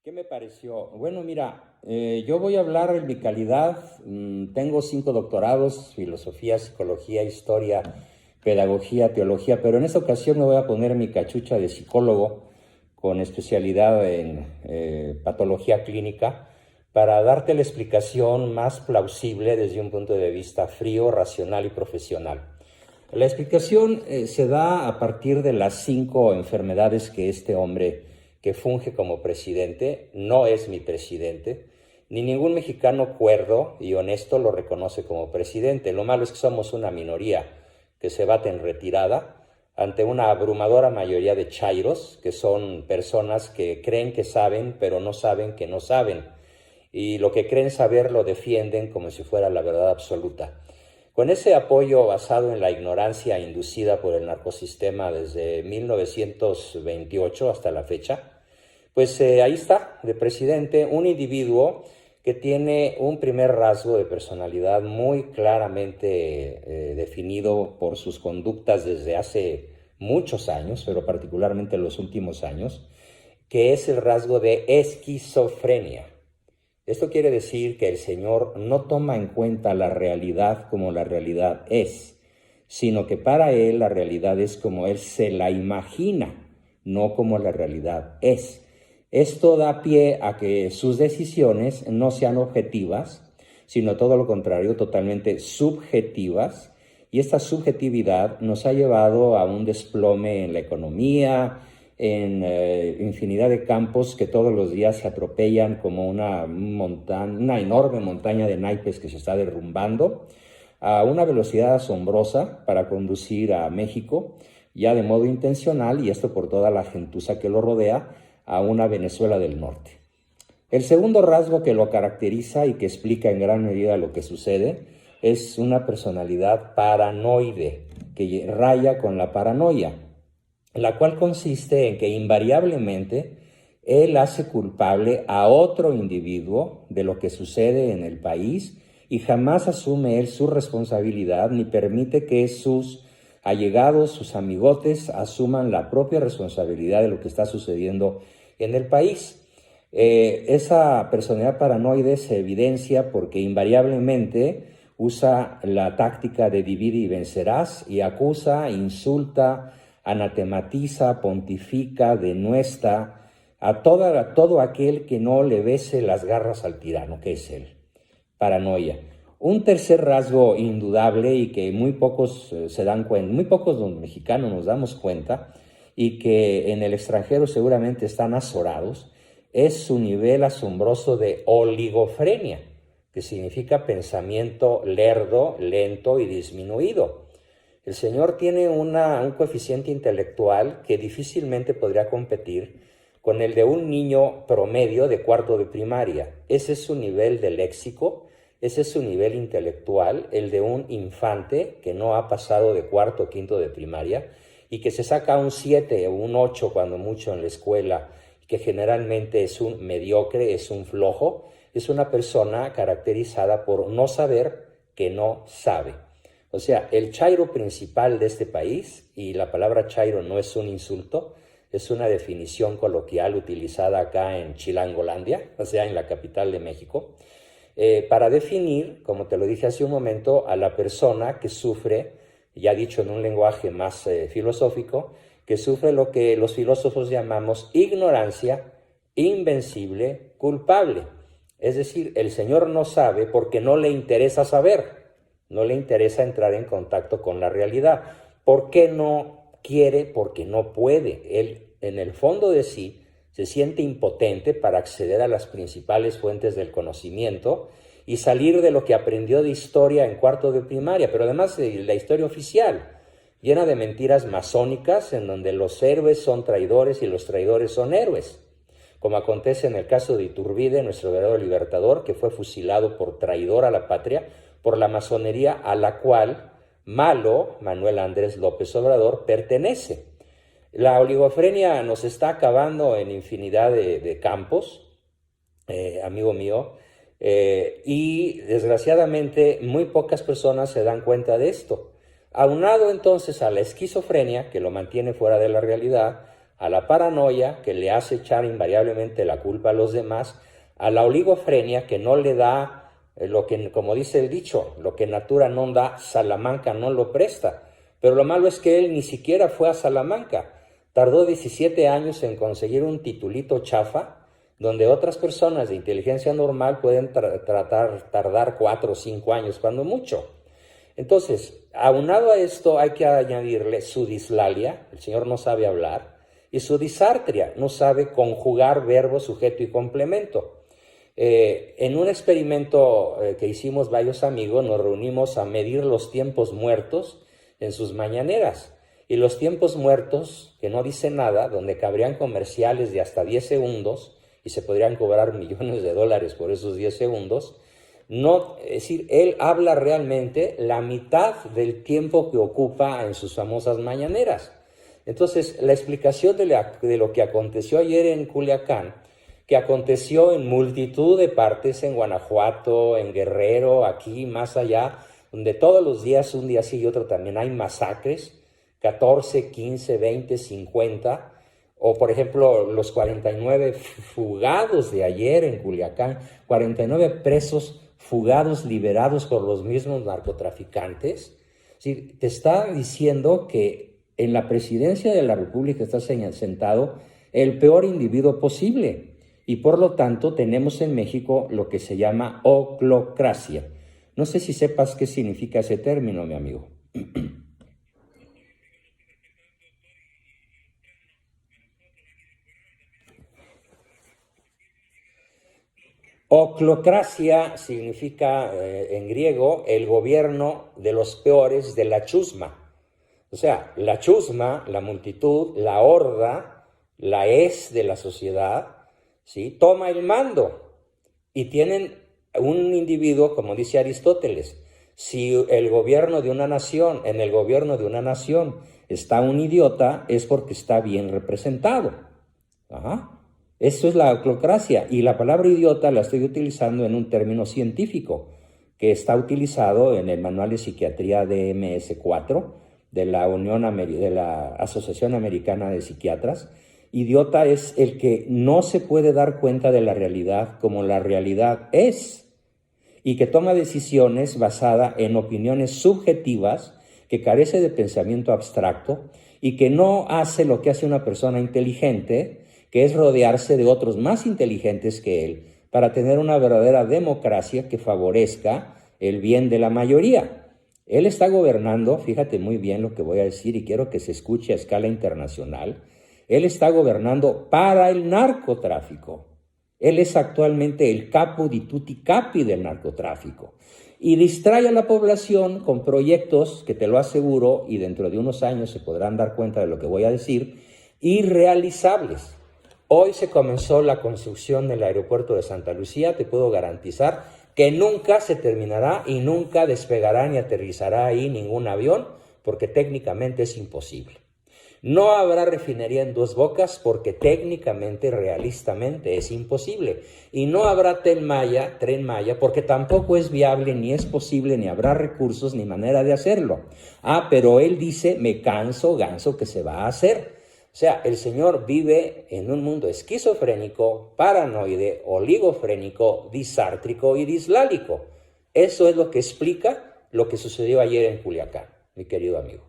¿Qué me pareció? Bueno, mira, yo voy a hablar en mi calidad. Tengo 5 doctorados: filosofía, psicología, historia, pedagogía, teología, pero en esta ocasión me voy a poner mi cachucha de psicólogo con especialidad en patología clínica para darte la explicación más plausible desde un punto de vista frío, racional y profesional. La explicación se da a partir de las 5 enfermedades que este hombre que funge como presidente, no es mi presidente, ni ningún mexicano cuerdo y honesto lo reconoce como presidente. Lo malo es que somos una minoría que se bate en retirada ante una abrumadora mayoría de chairos, que son personas que creen que saben, pero no saben que no saben. Y lo que creen saber lo defienden como si fuera la verdad absoluta. Con ese apoyo basado en la ignorancia inducida por el narcosistema desde 1928 hasta la fecha, pues ahí está, de presidente, un individuo que tiene un primer rasgo de personalidad muy claramente definido por sus conductas desde hace muchos años, pero particularmente en los últimos años, que es el rasgo de esquizofrenia. Esto quiere decir que el Señor no toma en cuenta la realidad como la realidad es, sino que para Él la realidad es como Él se la imagina, no como la realidad es. Esto da pie a que sus decisiones no sean objetivas, sino todo lo contrario, totalmente subjetivas, y esta subjetividad nos ha llevado a un desplome en la economía, en infinidad de campos que todos los días se atropellan como una enorme montaña de naipes que se está derrumbando a una velocidad asombrosa para conducir a México, ya de modo intencional, y esto por toda la gentuza que lo rodea, a una Venezuela del norte. El segundo rasgo que lo caracteriza y que explica en gran medida lo que sucede es una personalidad paranoide que raya con la paranoia, la cual consiste en que invariablemente él hace culpable a otro individuo de lo que sucede en el país y jamás asume él su responsabilidad ni permite que sus allegados, sus amigotes, asuman la propia responsabilidad de lo que está sucediendo en el país. Esa personalidad paranoide se evidencia porque invariablemente usa la táctica de divide y vencerás y acusa, insulta, anatematiza, pontifica, denuestra a todo aquel que no le bese las garras al tirano, que es él. Paranoia. Un tercer rasgo indudable y que muy pocos se dan cuenta, muy pocos los mexicanos nos damos cuenta y que en el extranjero seguramente están azorados, es su nivel asombroso de oligofrenia, que significa pensamiento lerdo, lento y disminuido. El Señor tiene un coeficiente intelectual que difícilmente podría competir con el de un niño promedio de cuarto de primaria. Ese es su nivel de léxico, ese es su nivel intelectual, el de un infante que no ha pasado de cuarto o quinto de primaria y que se saca un 7 o un 8 cuando mucho en la escuela, que generalmente es un mediocre, es un flojo, es una persona caracterizada por no saber que no sabe. O sea, el chairo principal de este país, y la palabra chairo no es un insulto, es una definición coloquial utilizada acá en Chilangolandia, o sea, en la capital de México, para definir, como te lo dije hace un momento, a la persona que sufre, ya dicho en un lenguaje más filosófico, que sufre lo que los filósofos llamamos ignorancia invencible culpable. Es decir, el Señor no sabe porque no le interesa saber. No le interesa entrar en contacto con la realidad. ¿Por qué no quiere? Porque no puede. Él, en el fondo de sí, se siente impotente para acceder a las principales fuentes del conocimiento y salir de lo que aprendió de historia en cuarto de primaria, pero además de la historia oficial, llena de mentiras masónicas en donde los héroes son traidores y los traidores son héroes, como acontece en el caso de Iturbide, nuestro verdadero libertador, que fue fusilado por traidor a la patria, por la masonería a la cual malo Manuel Andrés López Obrador pertenece. La oligofrenia nos está acabando en infinidad de campos, amigo mío, y desgraciadamente muy pocas personas se dan cuenta de esto. Aunado entonces a la esquizofrenia, que lo mantiene fuera de la realidad, a la paranoia, que le hace echar invariablemente la culpa a los demás, a la oligofrenia, que no le da lo que, como dice el dicho, lo que natura non da, Salamanca no lo presta. Pero lo malo es que él ni siquiera fue a Salamanca. Tardó 17 años en conseguir un titulito chafa, donde otras personas de inteligencia normal pueden tardar 4 o 5 años, cuando mucho. Entonces, aunado a esto, hay que añadirle su dislalia, el señor no sabe hablar, y su disartria, no sabe conjugar verbo, sujeto y complemento. En un experimento que hicimos varios amigos, nos reunimos a medir los tiempos muertos en sus mañaneras. Y los tiempos muertos, que no dicen nada, donde cabrían comerciales de hasta 10 segundos y se podrían cobrar millones de dólares por esos 10 segundos, no, es decir, él habla realmente la mitad del tiempo que ocupa en sus famosas mañaneras. Entonces, la explicación de lo que aconteció ayer en Culiacán, que aconteció en multitud de partes, en Guanajuato, en Guerrero, aquí, más allá, donde todos los días, un día sí y otro también, hay masacres, 14, 15, 20, 50, o por ejemplo, los 49 fugados de ayer en Culiacán, 49 presos fugados, liberados por los mismos narcotraficantes. Sí, te está diciendo que en la presidencia de la República está sentado el peor individuo posible. Y por lo tanto tenemos en México lo que se llama oclocracia. No sé si sepas qué significa ese término, mi amigo. Oclocracia significa en griego el gobierno de los peores de la chusma. O sea, la chusma, la multitud, la horda, la es de la sociedad, ¿sí?, toma el mando y tienen un individuo, como dice Aristóteles, si el gobierno de una nación, en el gobierno de una nación está un idiota, es porque está bien representado. Ajá. Eso es la oclocracia, y la palabra idiota la estoy utilizando en un término científico que está utilizado en el Manual de Psiquiatría DMS-4 de la Asociación Americana de Psiquiatras. Idiota es el que no se puede dar cuenta de la realidad como la realidad es, y que toma decisiones basadas en opiniones subjetivas, que carece de pensamiento abstracto y que no hace lo que hace una persona inteligente, que es rodearse de otros más inteligentes que él para tener una verdadera democracia que favorezca el bien de la mayoría. Él está gobernando, fíjate muy bien lo que voy a decir y quiero que se escuche a escala internacional, él está gobernando para el narcotráfico. Él es actualmente el capo di tutti capi del narcotráfico y distrae a la población con proyectos que, te lo aseguro, y dentro de unos años se podrán dar cuenta de lo que voy a decir, irrealizables. Hoy se comenzó la construcción del aeropuerto de Santa Lucía. Te puedo garantizar que nunca se terminará y nunca despegará ni aterrizará ahí ningún avión, porque técnicamente es imposible. No habrá refinería en Dos Bocas porque técnicamente, realistamente es imposible. Y no habrá Tren Maya porque tampoco es viable, ni es posible, ni habrá recursos, ni manera de hacerlo. Pero él dice, me canso, ganso, que se va a hacer. O sea, el señor vive en un mundo esquizofrénico, paranoide, oligofrénico, disártrico y dislálico. Eso es lo que explica lo que sucedió ayer en Culiacán, mi querido amigo.